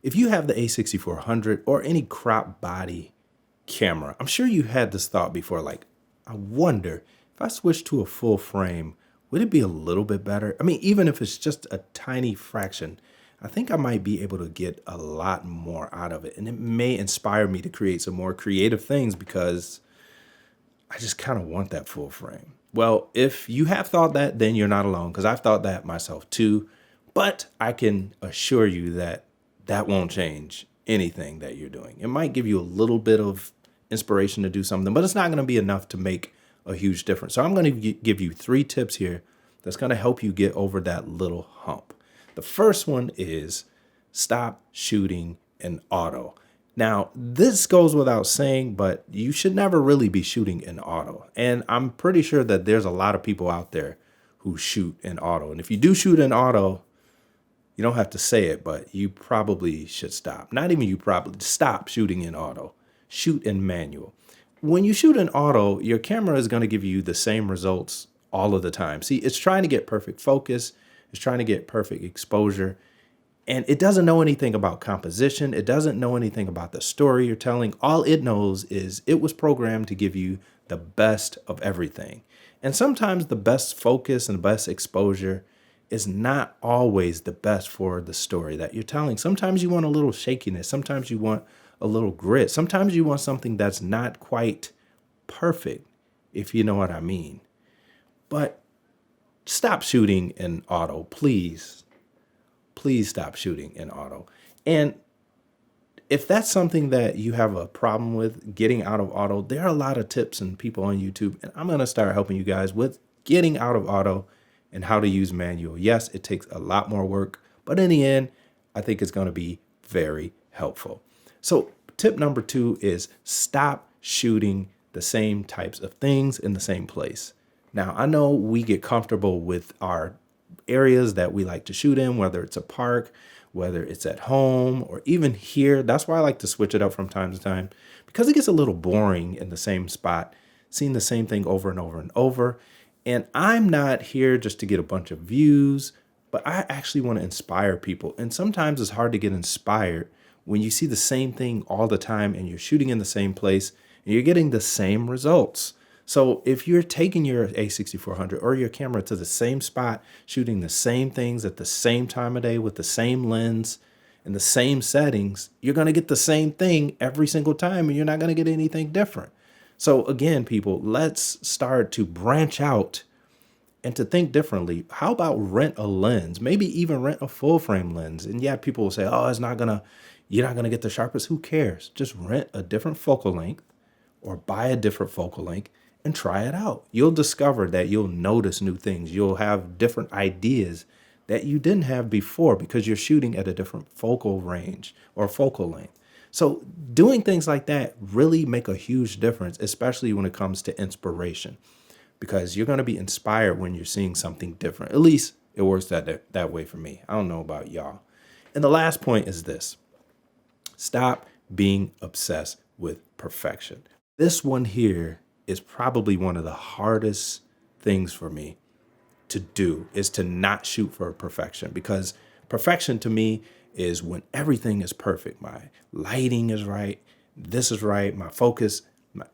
If you have the A6400 or any crop body camera, I'm sure you had this thought before, like, I wonder if I switch to a full frame, would it be a little bit better? I mean, even if it's just a tiny fraction, I think I might be able to get a lot more out of it. And it may inspire me to create some more creative things because I just kind of want that full frame. Well, if you have thought that, then you're not alone, because I've thought that myself too. But I can assure you that that won't change anything that you're doing. It might give you a little bit of inspiration to do something, but it's not going to be enough to make a huge difference. So I'm going to give you 3 tips here that's going to help you get over that little hump. The first one is stop shooting in auto. Now, this goes without saying, but you should never really be shooting in auto. And I'm pretty sure that there's a lot of people out there who shoot in auto. And if you do shoot in auto, you don't have to say it, but you probably should stop. Not even you probably, stop shooting in auto. Shoot in manual. When you shoot in auto, your camera is going to give you the same results all of the time. See, it's trying to get perfect focus. It's trying to get perfect exposure. And it doesn't know anything about composition. It doesn't know anything about the story you're telling. All it knows is it was programmed to give you the best of everything. And sometimes the best focus and the best exposure is not always the best for the story that you're telling. Sometimes you want a little shakiness. Sometimes you want a little grit. Sometimes you want something that's not quite perfect, if you know what I mean. But stop shooting in auto, please. Please stop shooting in auto. And if that's something that you have a problem with, getting out of auto, there are a lot of tips and people on YouTube, and I'm going to start helping you guys with getting out of auto and how to use manual. Yes, it takes a lot more work, but in the end, I think it's going to be very helpful. So tip number 2 is stop shooting the same types of things in the same place. Now, I know we get comfortable with our areas that we like to shoot in, whether it's a park, whether it's at home, or even here. That's why I like to switch it up from time to time, because it gets a little boring in the same spot, seeing the same thing over and over and over. And I'm not here just to get a bunch of views, but I actually want to inspire people. And sometimes it's hard to get inspired when you see the same thing all the time and you're shooting in the same place and you're getting the same results. So if you're taking your A6400 or your camera to the same spot, shooting the same things at the same time of day with the same lens and the same settings, you're going to get the same thing every single time and you're not going to get anything different. So again, people, let's start to branch out and to think differently. How about rent a lens? Maybe even rent a full frame lens. And yeah, people will say, oh, you're not going to get the sharpest. Who cares? Just rent a different focal length or buy a different focal length and try it out. You'll discover that you'll notice new things. You'll have different ideas that you didn't have before because you're shooting at a different focal range or focal length. So doing things like that really make a huge difference, especially when it comes to inspiration, because you're going to be inspired when you're seeing something different. At least it works that way for me. I don't know about y'all. And the last point is this: stop being obsessed with perfection. This one here is probably one of the hardest things for me to do, is to not shoot for perfection, because perfection to me is when everything is perfect. My lighting is right. This is right. My focus,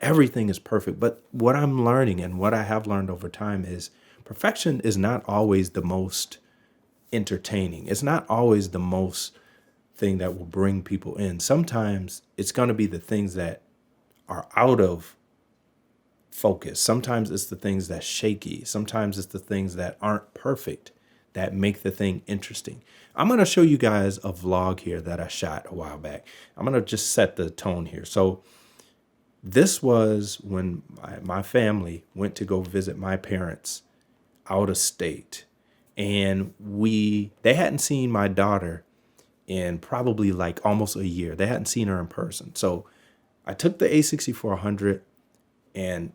everything is perfect. But what I'm learning and what I have learned over time is perfection is not always the most entertaining. It's not always the most thing that will bring people in. Sometimes it's going to be the things that are out of focus. Sometimes it's the things that's shaky. Sometimes it's the things that aren't perfect that make the thing interesting. I'm going to show you guys a vlog here that I shot a while back. I'm going to just set the tone here. So this was when my family went to go visit my parents out of state. And they hadn't seen my daughter in probably like almost a year. They hadn't seen her in person. So I took the A6400 and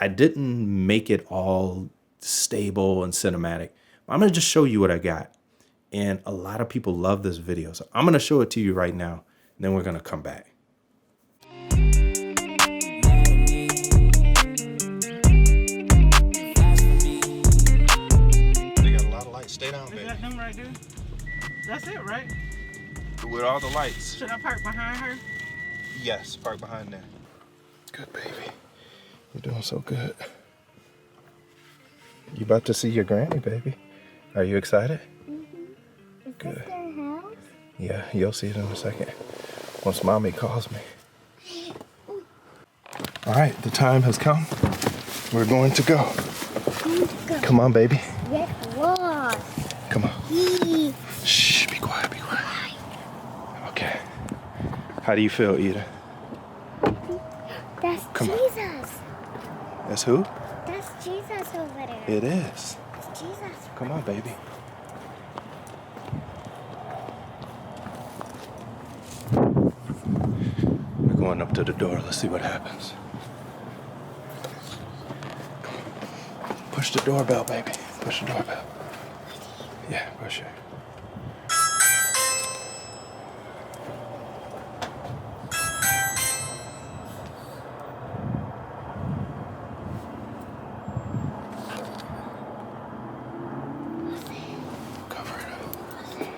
I didn't make it all stable and cinematic. I'm going to just show you what I got. And a lot of people love this video. So I'm going to show it to you right now. And then we're going to come back. They got a lot of lights. Stay down, baby. Got them right there. That's it, right? with all the lights. Should I park behind her? Yes, park behind there. Good baby. You're doing so good. You about to see your granny, baby. Are you excited? Mm-hmm. Is Good. this their house? Yeah, you'll see it in a second. Once mommy calls me. All right, the time has come. We're going to go. Come on, baby. Yes, what? Come on. Shh, be quiet, be quiet. Okay. How do you feel, Ida? That's Come on. Jesus. That's who? That's Jesus over there. It is. It's Jesus. Come on, baby. We're going up to the door. Let's see what happens. Push the doorbell, baby. Push the doorbell. Yeah, push it. Cover it up.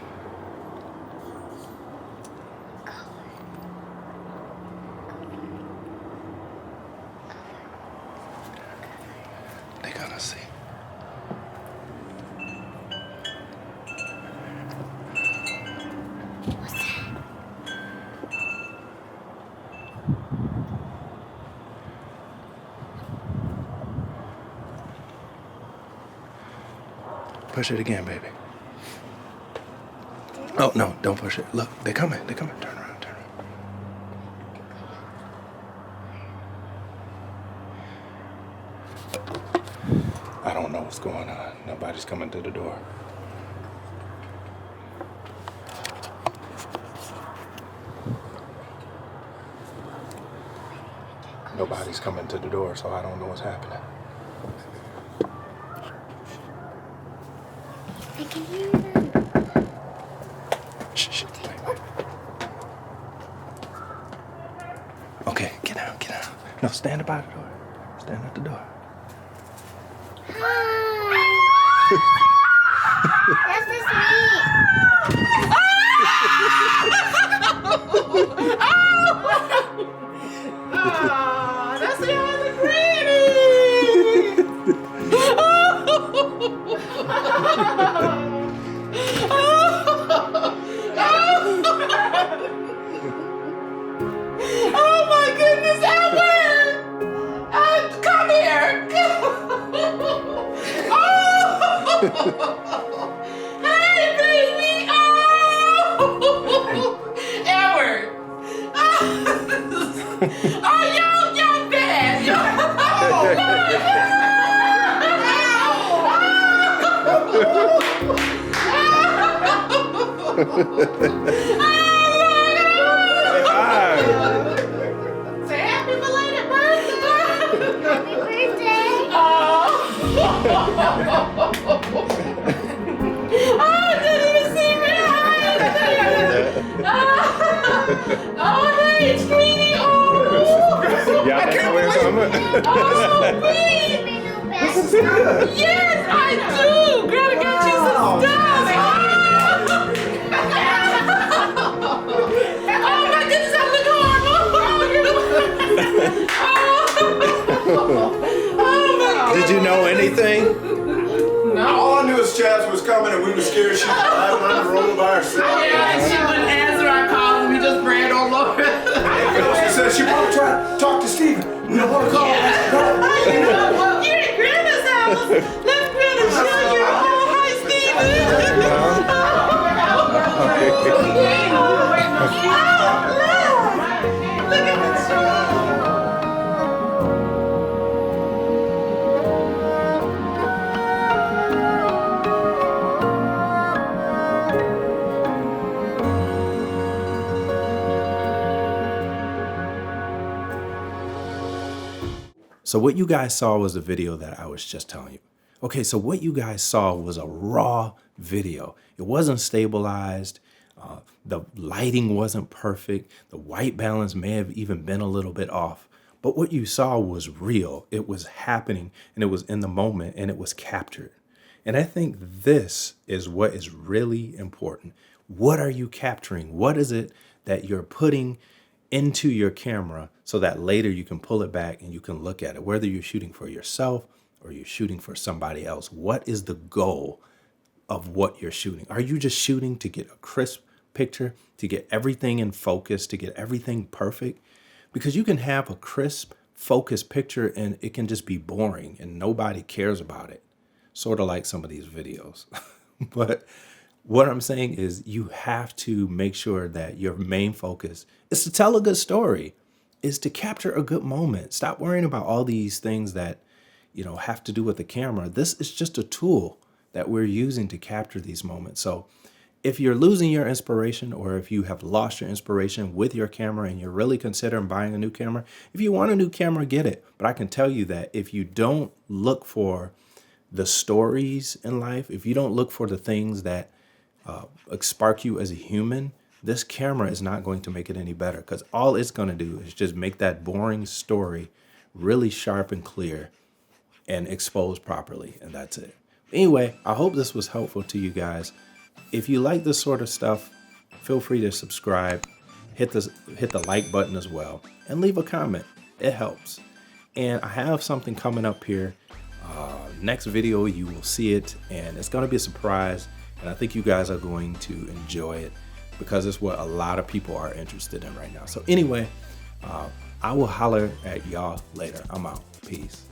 They're gonna see. Push it again, baby. Oh, no, don't push it. Look, they're coming. They're coming. Turn around, turn around. I don't know what's going on. Nobody's coming to the door. Nobody's coming to the door, so I don't know what's happening. I can hear them. Shh, shh, wait, wait. Okay, get out, get out. No, stand by the door. Stand at the door. Hi. That's just me. Oh, that's the other granny. Oh my goodness, Edward! Come here! Oh! Hey, baby! Oh! Edward! Oh, y'all bad! Say happy belated birthday! Happy birthday. Oh, didn't even see me! Oh, hey, sweetie! Oh, Y'all know where it's coming? oh, sweet! My new best. Yes, I do! Grandma got you some stuff! Oh, my goodness, I look horrible! Oh, my Did you know anything? All I knew is Chaz was coming and we were scared she'd drive around the road by herself. yeah, she wouldn't answer our calls and we just ran all over. She said she probably tried to talk to Steven. We don't want to call him. You know what? You're at Grandma's house. Let Grandma show you. Oh, hi, Steven. Look at the show. So what you guys saw was the video that I was just telling you. Okay, so what you guys saw was a raw video. It wasn't stabilized. The lighting wasn't perfect. The white balance may have even been a little bit off. But what you saw was real. It was happening and it was in the moment and it was captured. And I think this is what is really important. What are you capturing? What is it that you're putting into your camera so that later you can pull it back and you can look at it, whether you're shooting for yourself or you're shooting for somebody else? What is the goal of what you're shooting? Are you just shooting to get a crisp picture, to get everything in focus, to get everything perfect? Because you can have a crisp, focused picture and it can just be boring and nobody cares about it. Sort of like some of these videos. But what I'm saying is you have to make sure that your main focus is to tell a good story, is to capture a good moment. Stop worrying about all these things that, have to do with the camera. This is just a tool that we're using to capture these moments. So if you're losing your inspiration, or if you have lost your inspiration with your camera and you're really considering buying a new camera, if you want a new camera, get it. But I can tell you that if you don't look for the stories in life, if you don't look for the things that spark you as a human, this camera is not going to make it any better, because all it's going to do is just make that boring story really sharp and clear and exposed properly. And that's it. Anyway, I hope this was helpful to you guys. If you like this sort of stuff, feel free to subscribe, hit the like button as well, and leave a comment. It helps. And I have something coming up here. Next video, you will see it, and it's going to be a surprise. And I think you guys are going to enjoy it because it's what a lot of people are interested in right now. So anyway, I will holler at y'all later. I'm out. Peace.